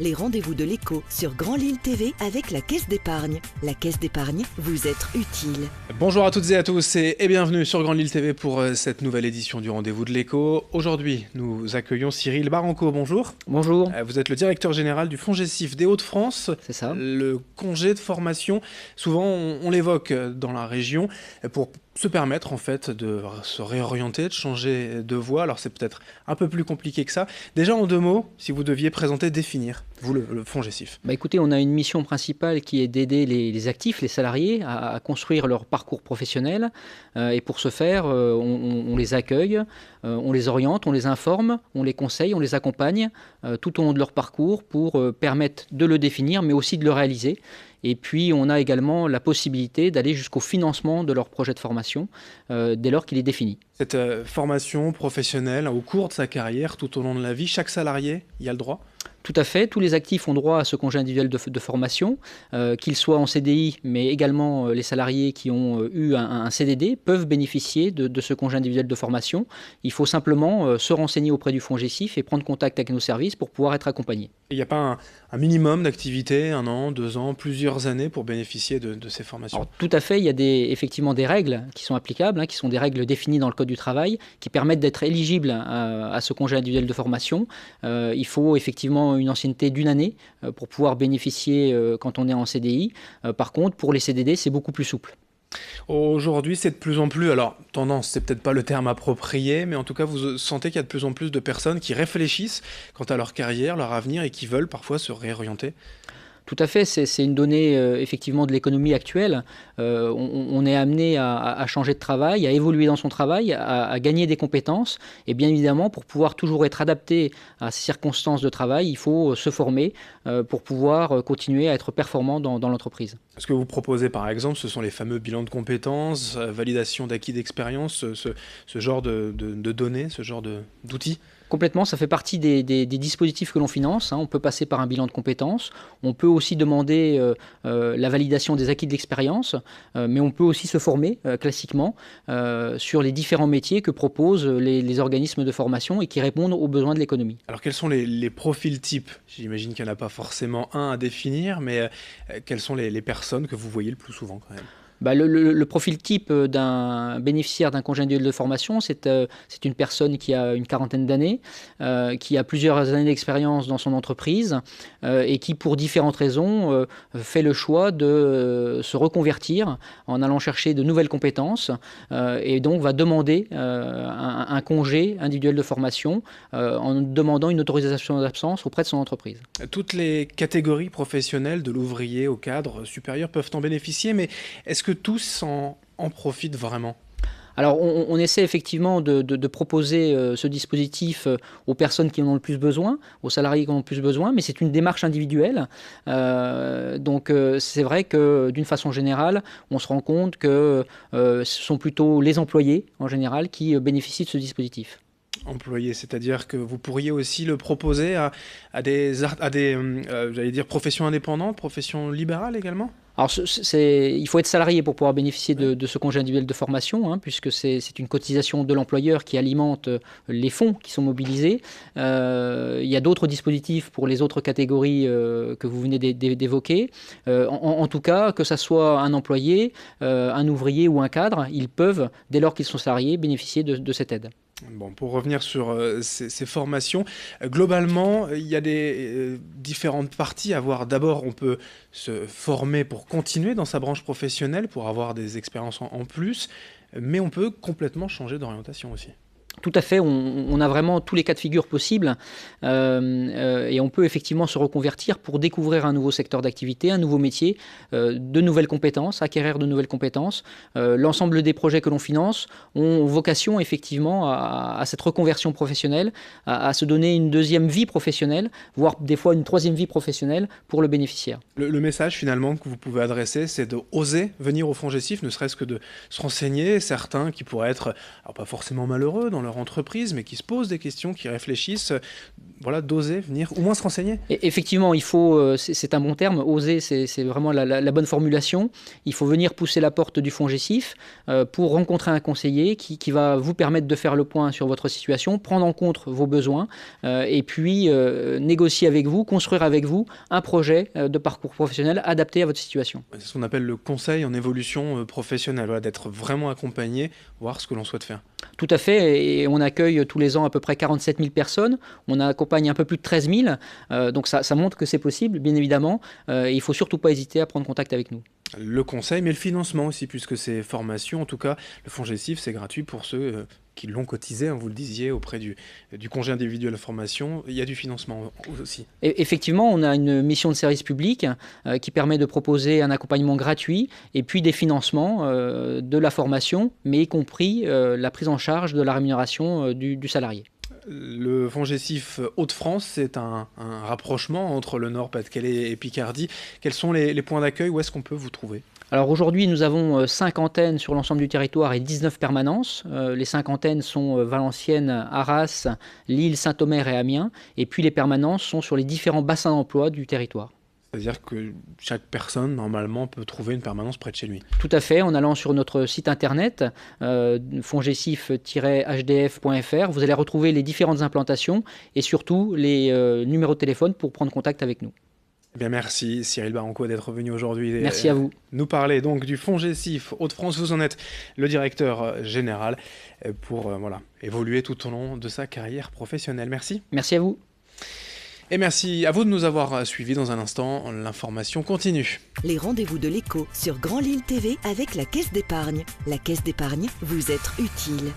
les rendez-vous de l'écho sur Grand Lille TV avec la Caisse d'épargne. La Caisse d'épargne, vous être utile. Bonjour à toutes et à tous et bienvenue sur Grand Lille TV pour cette nouvelle édition du rendez-vous de l'écho. Aujourd'hui, nous accueillons Cyril Baranco. Bonjour. Bonjour. Vous êtes le directeur général du FONGECIF des Hauts-de-France. C'est ça. Le congé de formation, souvent on l'évoque dans la région pour se permettre en fait de se réorienter, de changer de voie. Alors c'est peut-être un peu plus compliqué que ça. Déjà en 2 mots, si vous deviez présenter, définir, vous le FONGECIF. Écoutez, on a une mission principale qui est d'aider les actifs, les salariés à construire leur parcours professionnel. Et pour ce faire, on les accueille, on les oriente, on les informe, on les conseille, on les accompagne tout au long de leur parcours pour permettre de le définir, mais aussi de le réaliser. Et puis, on a également la possibilité d'aller jusqu'au financement de leur projet de formation dès lors qu'il est défini. Cette formation professionnelle au cours de sa carrière, tout au long de la vie, chaque salarié y a le droit ? Tout à fait, tous les actifs ont droit à ce congé individuel de formation, qu'ils soient en CDI, mais également les salariés qui ont eu un CDD peuvent bénéficier de ce congé individuel de formation. Il faut simplement se renseigner auprès du FONGECIF et prendre contact avec nos services pour pouvoir être accompagné. Il n'y a pas un minimum d'activité, 1 an, 2 ans, plusieurs années pour bénéficier de ces formations? Alors, tout à fait, il y a effectivement des règles qui sont applicables, qui sont des règles définies dans le Code du travail, qui permettent d'être éligible à ce congé individuel de formation. Il faut effectivement une ancienneté d'1 année pour pouvoir bénéficier quand on est en CDI. Par contre, pour les CDD, c'est beaucoup plus souple. Aujourd'hui, c'est de plus en plus, alors tendance, c'est peut-être pas le terme approprié, mais en tout cas, vous sentez qu'il y a de plus en plus de personnes qui réfléchissent quant à leur carrière, leur avenir et qui veulent parfois se réorienter? Tout à fait, c'est une donnée effectivement de l'économie actuelle. On est amené à changer de travail, à évoluer dans son travail, à gagner des compétences. Et bien évidemment, pour pouvoir toujours être adapté à ces circonstances de travail, il faut se former pour pouvoir continuer à être performant dans l'entreprise. Ce que vous proposez par exemple, ce sont les fameux bilans de compétences, validation d'acquis d'expérience, ce genre de données, ce genre d'outils? Complètement, ça fait partie des dispositifs que l'on finance. On peut passer par un bilan de compétences. On peut aussi demander la validation des acquis de l'expérience, mais on peut aussi se former classiquement sur les différents métiers que proposent les organismes de formation et qui répondent aux besoins de l'économie. Alors quels sont les profils types? J'imagine qu'il n'y en a pas forcément un à définir, mais quelles sont les personnes que vous voyez le plus souvent quand même? Le profil type d'un bénéficiaire d'un congé individuel de formation, c'est une personne qui a une 40aine d'années, qui a plusieurs années d'expérience dans son entreprise et qui, pour différentes raisons, fait le choix de se reconvertir en allant chercher de nouvelles compétences et donc va demander un congé individuel de formation en demandant une autorisation d'absence auprès de son entreprise. Toutes les catégories professionnelles, de l'ouvrier au cadre supérieur, peuvent en bénéficier, mais est-ce que tous en profitent vraiment? Alors, on essaie effectivement de proposer ce dispositif aux personnes qui en ont le plus besoin, aux salariés qui en ont le plus besoin, mais c'est une démarche individuelle. Donc, c'est vrai que d'une façon générale, on se rend compte que ce sont plutôt les employés, en général, qui bénéficient de ce dispositif. Employés, c'est-à-dire que vous pourriez aussi le proposer à des j'allais dire professions indépendantes, professions libérales également? Alors, il faut être salarié pour pouvoir bénéficier de ce congé individuel de formation, puisque c'est une cotisation de l'employeur qui alimente les fonds qui sont mobilisés. Il y a d'autres dispositifs pour les autres catégories que vous venez d'évoquer. En tout cas, que ce soit un employé, un ouvrier ou un cadre, ils peuvent, dès lors qu'ils sont salariés, bénéficier de cette aide. Bon, pour revenir sur ces formations, globalement, il y a des différentes parties à voir. D'abord, on peut se former pour continuer dans sa branche professionnelle, pour avoir des expériences en plus, mais on peut complètement changer d'orientation aussi. Tout à fait, on a vraiment tous les cas de figure possibles et on peut effectivement se reconvertir pour découvrir un nouveau secteur d'activité, un nouveau métier, de nouvelles compétences, acquérir de nouvelles compétences. L'ensemble des projets que l'on finance ont vocation effectivement à cette reconversion professionnelle, à se donner une deuxième vie professionnelle, voire des fois une troisième vie professionnelle pour le bénéficiaire. Le message finalement que vous pouvez adresser, c'est d'oser venir au FONGECIF, ne serait-ce que de se renseigner. Certains qui pourraient être, alors pas forcément malheureux dans leur leur entreprise, mais qui se posent des questions, qui réfléchissent, voilà, d'oser venir, au moins se renseigner. Et effectivement, il faut, c'est un bon terme, oser, c'est vraiment la bonne formulation. Il faut venir pousser la porte du FONGECIF pour rencontrer un conseiller qui va vous permettre de faire le point sur votre situation, prendre en compte vos besoins et puis négocier avec vous, construire avec vous un projet de parcours professionnel adapté à votre situation. C'est ce qu'on appelle le conseil en évolution professionnelle, voilà, d'être vraiment accompagné, voir ce que l'on souhaite faire. Tout à fait, et on accueille tous les ans à peu près 47 000 personnes, on accompagne un peu plus de 13 000, donc ça montre que c'est possible, bien évidemment, et il ne faut surtout pas hésiter à prendre contact avec nous. Le conseil, mais le financement aussi, puisque ces formations, en tout cas, le FONGECIF, c'est gratuit pour ceux qui l'ont cotisé, hein, vous le disiez, auprès du congé individuel de formation. Il y a du financement aussi. Et effectivement, on a une mission de service public qui permet de proposer un accompagnement gratuit et puis des financements de la formation, mais y compris la prise en charge de la rémunération du salarié. Le FONGECIF Hauts-de-France, c'est un rapprochement entre le Nord, Pas-de-Calais et Picardie. Quels sont les points d'accueil? Où est-ce qu'on peut vous trouver? Alors aujourd'hui, nous avons 5 antennes sur l'ensemble du territoire et 19 permanences. Les 5 antennes sont Valenciennes, Arras, Lille, Saint-Omer et Amiens. Et puis les permanences sont sur les différents bassins d'emploi du territoire. C'est-à-dire que chaque personne, normalement, peut trouver une permanence près de chez lui. Tout à fait, en allant sur notre site internet, fongecif-hdf.fr, vous allez retrouver les différentes implantations et surtout les numéros de téléphone pour prendre contact avec nous. Bien, merci Cyril Baranco d'être venu aujourd'hui. Merci à vous. Nous parler donc du FONGECIF Hauts-de-France. Vous en êtes le directeur général pour évoluer tout au long de sa carrière professionnelle. Merci. Merci à vous. Et merci à vous de nous avoir suivis. Dans un instant, l'information continue. Les rendez-vous de l'écho sur Grand Lille TV avec la Caisse d'épargne. La Caisse d'épargne, vous être utile.